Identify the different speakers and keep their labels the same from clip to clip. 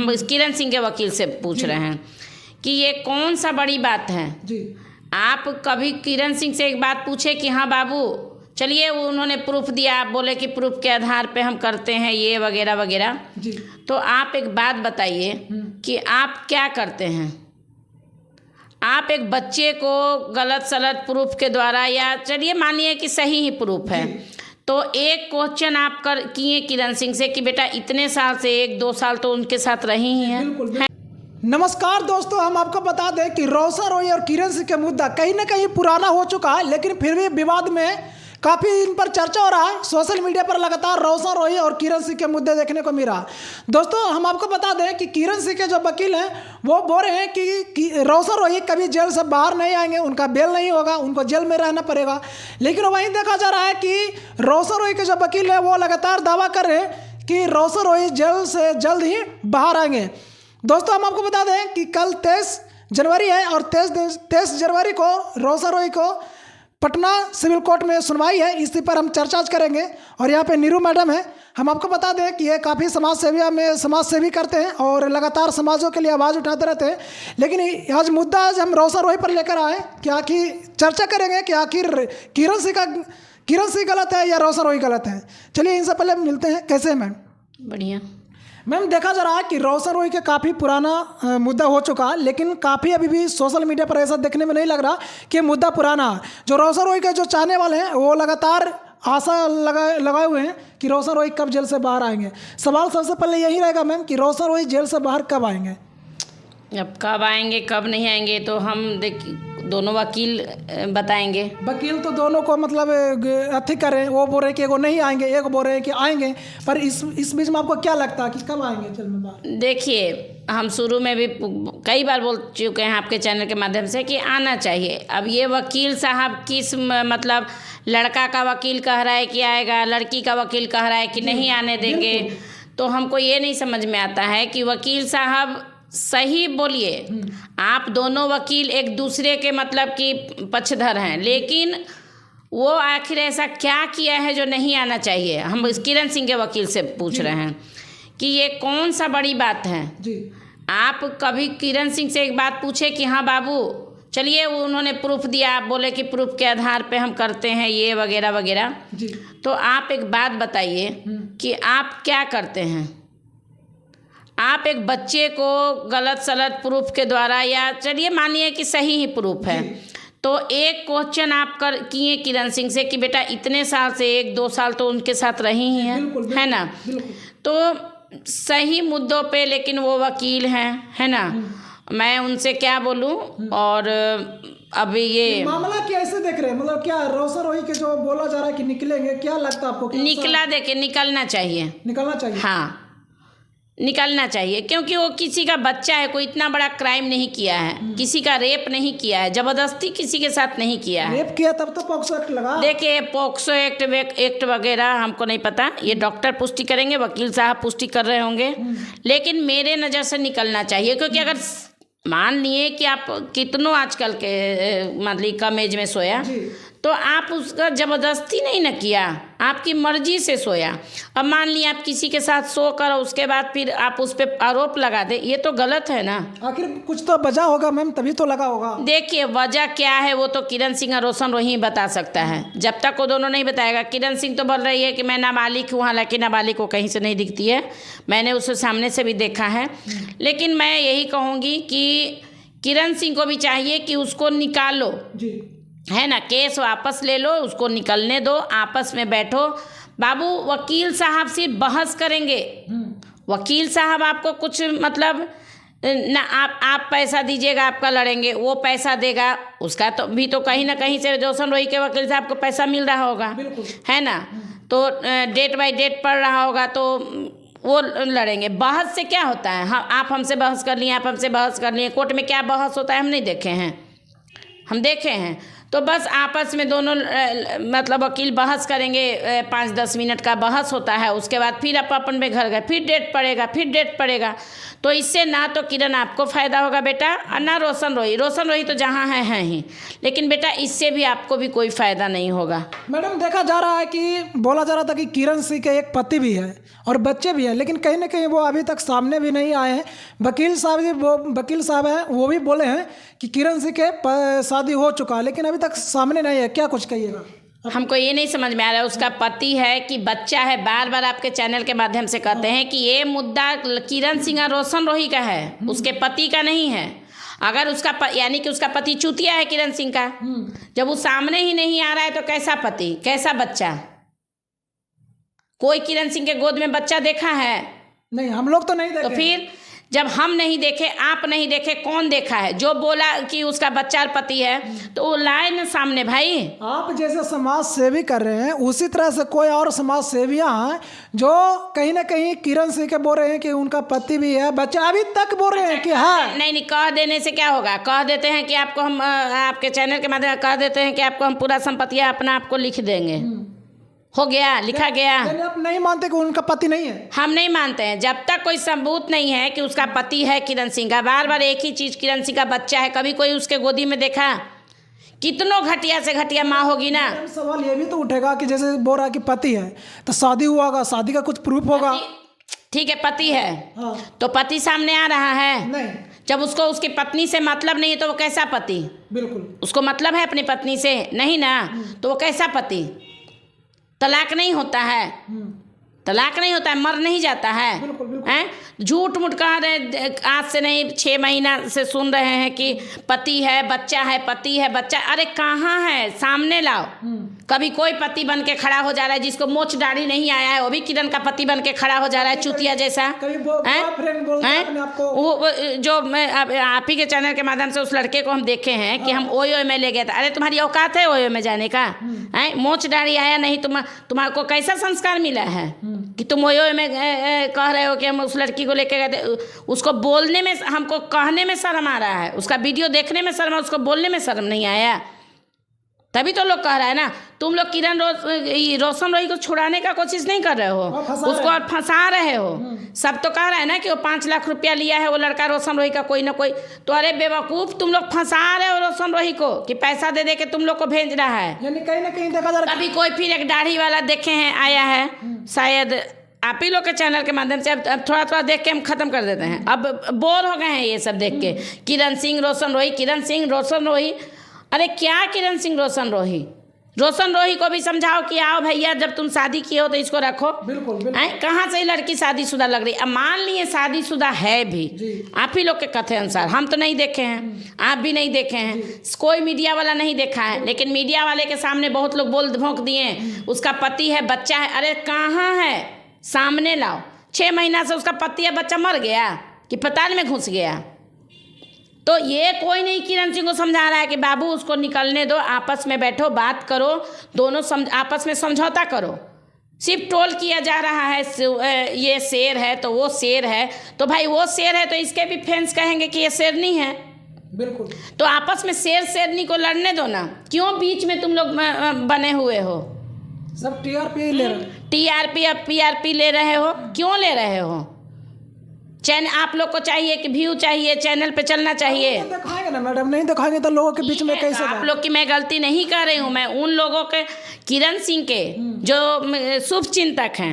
Speaker 1: हम किरण सिंह के वकील से पूछ रहे हैं कि ये कौन सा बड़ी बात है
Speaker 2: जी।
Speaker 1: आप कभी किरण सिंह से एक बात पूछे कि हाँ बाबू चलिए, उन्होंने प्रूफ दिया, आप बोले कि प्रूफ के आधार पे हम करते हैं ये वगैरह वगैरह।
Speaker 2: जी।
Speaker 1: तो आप एक बात बताइए कि आप क्या करते हैं। आप एक बच्चे को गलत सलत प्रूफ के द्वारा, या चलिए मानिए कि सही ही प्रूफ है, तो एक क्वेश्चन आप किए किरण सिंह से कि बेटा इतने साल से 1-2 साल तो उनके साथ रही ही हैं।
Speaker 2: बिल्कुल। नमस्कार दोस्तों, हम आपको बता दें कि रोशन रॉय और किरण सिंह का मुद्दा कहीं ना कहीं पुराना हो चुका है, लेकिन फिर भी विवाद में काफ़ी इन पर चर्चा हो रहा है। सोशल मीडिया पर लगातार रोशन रॉय और किरण सिंह के मुद्दे देखने को मिल रहा है। दोस्तों हम आपको बता दें कि किरण सिंह के जो वकील हैं वो बोल रहे हैं कि रोशन रॉय कभी जेल से बाहर नहीं आएंगे, उनका बेल नहीं होगा, उनको जेल में रहना पड़ेगा। लेकिन वहीं देखा जा रहा है कि रोशन रॉय के जो वकील हैं वो लगातार दावा कर रहे हैं कि रोशन रॉय जेल से जल्द ही बाहर आएंगे। दोस्तों हम आपको बता दें कि कल 23 जनवरी है और 23 जनवरी को रोशन रॉय को पटना सिविल कोर्ट में सुनवाई है। इसी पर हम चर्चा करेंगे। और यहाँ पे नीरू मैडम है। हम आपको बता दें कि ये काफ़ी समाज सेवी करते हैं और लगातार समाजों के लिए आवाज़ उठाते रहते हैं। लेकिन आज मुद्दा आज हम रोशन रॉय पर लेकर आए कि आखिर चर्चा करेंगे कि आखिर किरण सिंह गलत है या रोशन रॉय गलत है। चलिए इनसे पहले मिलते हैं। कैसे हैं मैम?
Speaker 1: बढ़िया
Speaker 2: मैम, देखा जा रहा है कि रोशन रॉय का काफ़ी पुराना मुद्दा हो चुका है, लेकिन काफ़ी अभी भी सोशल मीडिया पर ऐसा देखने में नहीं लग रहा कि मुद्दा पुराना है। जो रोशन रॉय के जो चाहने वाले हैं वो लगातार आशा लगाए हुए हैं कि रोशन रॉय कब जेल से बाहर आएंगे। सवाल सबसे पहले यही रहेगा मैम कि रोशन रॉय जेल से बाहर कब आएंगे?
Speaker 1: अब कब आएंगे कब नहीं आएंगे तो हम दोनों वकील बताएंगे।
Speaker 2: वकील तो दोनों को मतलब अथी करें, वो बोल रहे कि वो नहीं आएंगे, एक बोल रहे हैं कि आएंगे। पर इस बीच में आपको क्या लगता है कि कब आएंगे जेल में बाहर?
Speaker 1: देखिए, हम शुरू में भी कई बार बोल चुके हैं आपके चैनल के माध्यम से कि आना चाहिए। अब ये वकील साहब किस मतलब लड़का का वकील कह रहा है कि आएगा, लड़की का वकील कह रहा है कि नहीं आने देंगे, तो हमको ये नहीं समझ में आता है कि वकील साहब सही बोलिए। आप दोनों वकील एक दूसरे के मतलब कि पक्षधर हैं, लेकिन वो आखिर ऐसा क्या किया है जो नहीं आना चाहिए। हम किरण सिंह के वकील से पूछ रहे हैं कि ये कौन सा बड़ी बात है
Speaker 2: जी।
Speaker 1: आप कभी किरण सिंह से एक बात पूछे कि हाँ बाबू चलिए, उन्होंने प्रूफ दिया, आप बोले कि प्रूफ के आधार पे हम करते हैं ये वगैरह वगैरह। तो आप एक बात बताइए कि आप क्या करते हैं। आप एक बच्चे को गलत सलत प्रूफ के द्वारा, या चलिए मानिए कि सही ही प्रूफ है, तो एक क्वेश्चन आप किए किरण सिंह से कि बेटा इतने साल से 1-2 साल तो उनके साथ रही ही हैं, है ना। तो सही मुद्दों पे लेकिन वो वकील हैं, है ना। मैं उनसे क्या बोलूं। और अभी ये
Speaker 2: मामला कैसे देख रहे हैं, मतलब क्या रोशन रॉय के जो बोला जा रहा है कि निकलेंगे, क्या लगता है आपको?
Speaker 1: निकला, देखिए निकलना चाहिए,
Speaker 2: निकलना चाहिए।
Speaker 1: हाँ निकलना चाहिए, क्योंकि वो किसी का बच्चा है, कोई इतना बड़ा क्राइम नहीं किया है, किसी का रेप नहीं किया है, जबरदस्ती किसी के साथ नहीं किया है।
Speaker 2: रेप किया तब तो पॉक्सो एक्ट लगा।
Speaker 1: देखिए पॉक्सो एक्ट वगैरह हमको नहीं पता, ये डॉक्टर पुष्टि करेंगे, वकील साहब पुष्टि कर रहे होंगे, लेकिन मेरे नज़र से निकलना चाहिए। क्योंकि अगर मान लिए कि आप कितनों आजकल के मतलब कम एज में सोया, तो आप उसका ज़बरदस्ती नहीं न किया, आपकी मर्जी से सोया। अब मान लिया आप किसी के साथ सो कर उसके बाद फिर आप उस पर आरोप लगा दे, ये तो गलत है ना।
Speaker 2: आखिर कुछ तो वजह होगा मैम, तभी तो लगा होगा।
Speaker 1: देखिए वजह क्या है वो तो किरण सिंह और रोशन रॉय ही बता सकता है, जब तक वो दोनों नहीं बताएगा। किरण सिंह तो बोल रही है कि मैं नाबालिग हूँ, हालांकि नाबालिग को कहीं से नहीं दिखती है, मैंने उसे सामने से भी देखा है। लेकिन मैं यही कहूँगी कि किरण सिंह को भी चाहिए कि उसको निकालो, है ना, केस वापस ले लो, उसको निकलने दो, आपस में बैठो। बाबू वकील साहब सिर्फ बहस करेंगे, वकील साहब आपको कुछ मतलब ना, आप पैसा दीजिएगा आपका लड़ेंगे, वो पैसा देगा उसका, तो भी तो कहीं ना कहीं से रोशन रॉय के वकील साहब को पैसा मिल रहा होगा, है ना। तो डेट बाय डेट पड़ रहा होगा तो वो लड़ेंगे। बहस से क्या होता है, हाँ आप हमसे बहस कर लिए, आप हमसे बहस कर लिए, कोर्ट में क्या बहस होता है हम नहीं देखे हैं, हम देखे हैं। तो बस आपस में दोनों मतलब वकील बहस करेंगे, 5-10 मिनट का बहस होता है, उसके बाद फिर आप अपन में घर गए, फिर डेट पड़ेगा। तो इससे ना तो किरण आपको फ़ायदा होगा बेटा, और ना रोशन रोही तो जहाँ है ही, लेकिन बेटा इससे भी आपको भी कोई फ़ायदा नहीं होगा।
Speaker 2: मैडम देखा जा रहा है कि बोला जा रहा था कि किरण सिंह के एक पति भी है और बच्चे भी हैं, लेकिन कहीं ना कहीं वो अभी तक सामने भी नहीं आए हैं। वकील साहब हैं, वो भी बोले हैं कि किरण सिंह के शादी हो चुका है, लेकिन अभी तक सामने नहीं है। क्या कुछ कहिएगा?
Speaker 1: हमको ये नहीं समझ में आ रहा है उसका पति है कि बच्चा है। बार बार आपके चैनल के माध्यम से कहते हैं कि ये मुद्दा किरण सिंह और रोशन रोही का है, उसके पति का नहीं है। अगर उसका यानी कि उसका पति चूतिया है किरण सिंह का, जब वो सामने ही नहीं आ रहा है तो कैसा पति, कैसा बच्चा? कोई किरण सिंह के गोद में बच्चा देखा है?
Speaker 2: नहीं, हम लोग तो नहीं देखे।
Speaker 1: तो फिर जब हम नहीं देखे, आप नहीं देखे, कौन देखा है? जो बोला कि उसका बच्चा और पति है तो वो लाए ना सामने भाई।
Speaker 2: आप जैसे समाज सेवी कर रहे हैं, उसी तरह से कोई और समाज सेवियां हैं जो कहीं ना कहीं किरण सिंह के बोल रहे हैं कि उनका पति भी है, बच्चा अभी तक बोल रहे हैं कि हाँ।
Speaker 1: नहीं, कह देने से क्या होगा? कह देते हैं कि आपको हम आपके चैनल के माध्यम से कह देते हैं कि आपको हम पूरा संपत्ति अपना आपको लिख देंगे, हो गया, लिखा गया।
Speaker 2: आप नहीं मानते कि उनका पति नहीं है?
Speaker 1: हम नहीं मानते हैं जब तक कोई सबूत नहीं है कि उसका पति है किरण सिंह का। बार बार एक ही चीज़, किरण सिंह का बच्चा है। कभी कोई उसके गोदी में देखा? कितनों घटिया से घटिया माँ होगी ना।
Speaker 2: सवाल ये भी तो उठेगा कि जैसे बोल रहा है कि पति है तो शादी हुआ होगा, शादी का कुछ प्रूफ होगा।
Speaker 1: ठीक है, पति है।
Speaker 2: हाँ।
Speaker 1: तो पति सामने आ रहा है?
Speaker 2: नहीं।
Speaker 1: जब उसको उसकी पत्नी से मतलब नहीं है तो वो कैसा पति?
Speaker 2: बिल्कुल।
Speaker 1: उसको मतलब है अपनी पत्नी से नहीं ना, तो वो कैसा पति? तलाक नहीं होता है, तलाक नहीं होता है, मर नहीं जाता है। हैं? झूठ मूठ कह रहे, आज से नहीं 6 महीना से सुन रहे हैं कि पति है, बच्चा है, पति है, बच्चा। अरे कहाँ है? सामने लाओ। कभी कोई पति बन के खड़ा हो जा रहा है जिसको मोच दाढ़ी नहीं आया है, वो भी किरण का पति बन के खड़ा हो जा रहा है, चूतिया जैसा। वो जो मैं आप ही के चैनल के माध्यम से उस लड़के को हम देखे हैं कि हम ओयो में ले गए थे। अरे तुम्हारी औकात है ओयो में जाने का? हैं? मोच दाढ़ी आया नहीं, तुम्हारे कैसा संस्कार मिला है कि तुम ओयो में कह रहे हो कि हम उस लड़की को लेके गए थे? उसको बोलने में, हमको कहने में शर्म आ रहा है, उसका वीडियो देखने में शर्म, उसको बोलने में शर्म नहीं आया। तभी तो लोग कह रहा है ना, तुम लोग किरण रोशन रोही को छुड़ाने का कोशिश नहीं कर रहे हो, उसको और फंसा रहे हो। सब तो कह रहा है ना कि वो 5 लाख रुपया लिया है वो लड़का रोशन रोही का कोई ना कोई। तो अरे बेवकूफ़, तुम लोग फंसा रहे हो रोशन रोही को कि पैसा दे दे के तुम लोग को भेज रहा है।
Speaker 2: यानी कहीं ना कहीं देखा जा रहा है।
Speaker 1: कभी कोई फिर एक दाढ़ी वाला देखे हैं आया है, शायद आप ही लोग के चैनल के माध्यम से। अब थोड़ा थोड़ा देख के हम ख़त्म कर देते हैं, अब बोर हो गए हैं ये सब देख के। किरण सिंह रोशन रोही, किरण सिंह रोशन रोही। अरे क्या किरण सिंह रोशन रोही? रोशन रोही को भी समझाओ कि आओ भैया, जब तुम शादी किए हो तो इसको रखो।
Speaker 2: बिल्कुल।
Speaker 1: कहाँ से लड़की शादीशुदा लग रही? अब मान लिए शादीशुदा है भी, आप ही लोग के कथे अनुसार, हम तो नहीं देखे हैं, आप भी नहीं देखे हैं, कोई मीडिया वाला नहीं देखा है, लेकिन मीडिया वाले के सामने बहुत लोग बोल भोंक दिए उसका पति है, बच्चा है। अरे कहाँ है? सामने लाओ। 6 महीना से उसका पति है, बच्चा मर गया कि पताल में घुस गया? तो ये कोई नहीं किरण सिंह को समझा रहा है कि बाबू उसको निकलने दो, आपस में बैठो, बात करो, दोनों आपस में समझौता करो। सिर्फ ट्रोल किया जा रहा है, ये शेर है तो वो शेर है। तो भाई वो शेर है तो इसके भी फैंस कहेंगे कि ये शेरनी है।
Speaker 2: बिल्कुल।
Speaker 1: तो आपस में शेर शेरनी को लड़ने दो ना, क्यों बीच में तुम लोग बने हुए हो?
Speaker 2: सब टीआरपी ले रहे हैं।
Speaker 1: टीआरपी और पीआरपी ले रहे हो, क्यों ले रहे हो? चैनल आप लोग को चाहिए कि व्यू चाहिए, चैनल पे चलना चाहिए।
Speaker 2: तो दिखाएंगे ना मैडम, नहीं दिखाएंगे तो लोगों के बीच में कैसे?
Speaker 1: आप लोग की मैं गलती नहीं कर रही हूँ, मैं उन लोगों के, किरण सिंह के जो शुभ चिंतक हैं,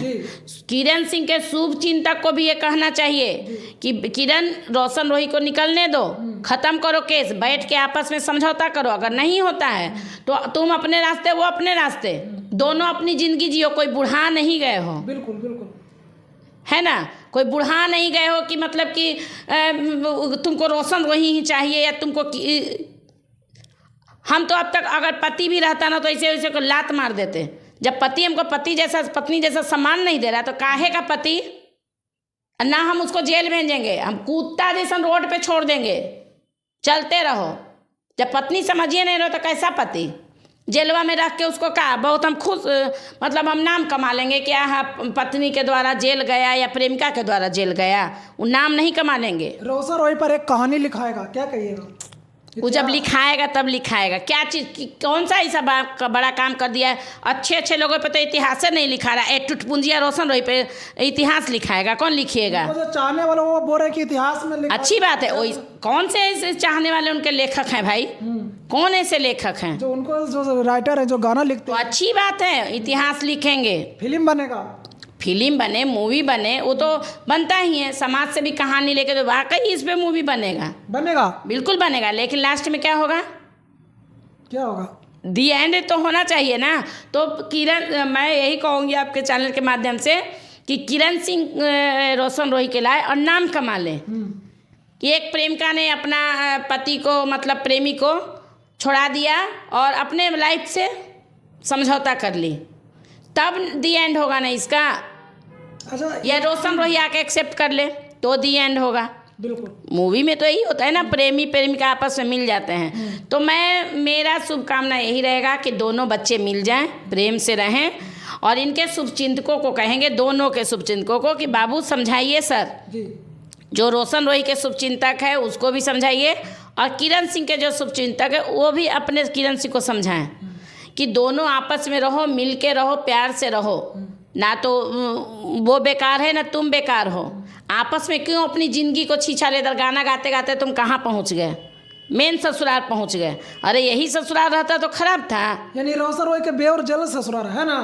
Speaker 1: किरण सिंह के शुभ चिंतक को भी ये कहना चाहिए कि किरण रोशन रोही को निकलने दो, ख़त्म करो केस, बैठ के आपस में समझौता करो। अगर नहीं होता है तो तुम अपने रास्ते, वो अपने रास्ते, दोनों अपनी ज़िंदगी जियो। कोई बुढ़ा नहीं गए हो।
Speaker 2: बिल्कुल बिल्कुल,
Speaker 1: है ना? कोई बुढ़ा नहीं गए हो कि मतलब कि तुमको रोशन रोही ही चाहिए या तुमको हम तो अब तक अगर पति भी रहता ना तो ऐसे वैसे को लात मार देते। जब पति हमको पति जैसा, पत्नी जैसा सम्मान नहीं दे रहा तो काहे का पति? ना हम उसको जेल भेजेंगे, हम कुत्ता जैसा रोड पे छोड़ देंगे, चलते रहो। जब पत्नी समझिए नहीं रहो तो कैसा पति? जेलवा में रख के उसको क्या बहुत हम खुश, मतलब हम नाम कमा लेंगे कि हाँ पत्नी के द्वारा जेल गया या प्रेमिका के द्वारा जेल गया, वो नाम नहीं कमा लेंगे।
Speaker 2: रोशन रोही पर एक कहानी लिखाएगा, क्या कहिएगा?
Speaker 1: वो जब लिखाएगा तब लिखाएगा क्या चीज़ कौन सा ऐसा बड़ा काम कर दिया है। अच्छे अच्छे लोगों पे तो इतिहास नहीं लिखा रहा है। टुटपुंजिया रोशन रोही पे इतिहास लिखाएगा, कौन लिखिएगा।
Speaker 2: जो चाहने वाले वो बोल रहे हैं कि इतिहास में
Speaker 1: अच्छी बात है। वही कौन से ऐसे चाहने वाले उनके लेखक हैं भाई, कौन ऐसे लेखक हैं
Speaker 2: जो उनको जो राइटर है जो गाना लिखते
Speaker 1: तो अच्छी बात है, इतिहास लिखेंगे,
Speaker 2: फिल्म बनेगा,
Speaker 1: फिल्म बने, मूवी बने, वो तो बनता ही है। समाज से भी कहानी लेके तो वाकई इस पे मूवी बनेगा, बिल्कुल बनेगा। लेकिन लास्ट में क्या होगा,
Speaker 2: क्या होगा,
Speaker 1: दी एंड तो होना चाहिए ना। तो किरण, मैं यही कहूँगी आपके चैनल के माध्यम से कि किरण सिंह रोशन रोही के लाए और नाम कमा ले कि एक प्रेमिका ने अपना पति को, मतलब प्रेमी को छोड़ा दिया और अपने लाइफ से समझौता कर ली, तब दी एंड होगा ना इसका।
Speaker 2: अच्छा,
Speaker 1: या रोशन रोही आके एक्सेप्ट कर ले तो दी एंड होगा।
Speaker 2: बिल्कुल
Speaker 1: मूवी में तो यही होता है ना, प्रेमी प्रेमिका आपस में मिल जाते हैं। तो मेरा शुभकामना यही रहेगा कि दोनों बच्चे मिल जाएं, प्रेम से रहें, और इनके शुभचिंतकों को कहेंगे, दोनों के शुभचिंतकों को, कि बाबू समझाइए सर
Speaker 2: जी,
Speaker 1: जो रोशन रोही के शुभचिंतक है उसको भी समझाइए, और किरण सिंह के जो शुभचिंतक है वो भी अपने किरण सिंह को समझाएं कि दोनों आपस में रहो, मिल के रहो, प्यार से रहो, ना तो वो बेकार है ना तुम बेकार हो। आपस में क्यों अपनी ज़िंदगी को छीछा लेकर गाना गाते गाते तुम कहाँ पहुँच गए, मेन ससुराल पहुँच गए। अरे यही ससुराल रहता तो खराब था।
Speaker 2: यानी रोशन रोही के बेवर जल ससुराल है ना।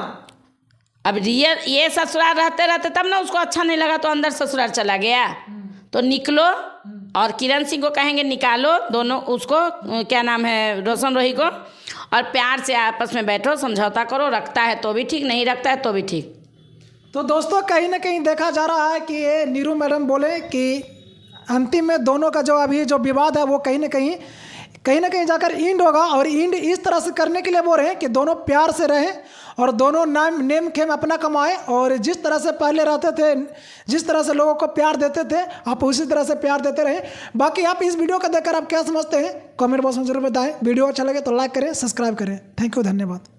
Speaker 1: अब ये ससुराल रहते रहते तब ना उसको अच्छा नहीं लगा तो अंदर ससुराल चला गया। तो निकलो, और किरण सिंह को कहेंगे निकालो दोनों, उसको क्या नाम है, रोशन रोही को, और प्यार से आपस में बैठो, समझौता करो। रखता है तो भी ठीक, नहीं रखता है तो भी ठीक।
Speaker 2: तो दोस्तों कहीं ना कहीं देखा जा रहा है कि ये नीरू मैडम बोले कि अंतिम में दोनों का जो अभी जो विवाद है वो कहीं ना कहीं जाकर इंड होगा, और इंड इस तरह से करने के लिए बोल रहे हैं कि दोनों प्यार से रहें और दोनों नेम खेम अपना कमाएं, और जिस तरह से पहले रहते थे, जिस तरह से लोगों को प्यार देते थे, आप उसी तरह से प्यार देते रहें। बाकी आप इस वीडियो को देखकर आप क्या समझते हैं कमेंट बॉक्स में जरूर बताएं। वीडियो अच्छा लगे तो लाइक करें, सब्सक्राइब करें। थैंक यू, धन्यवाद।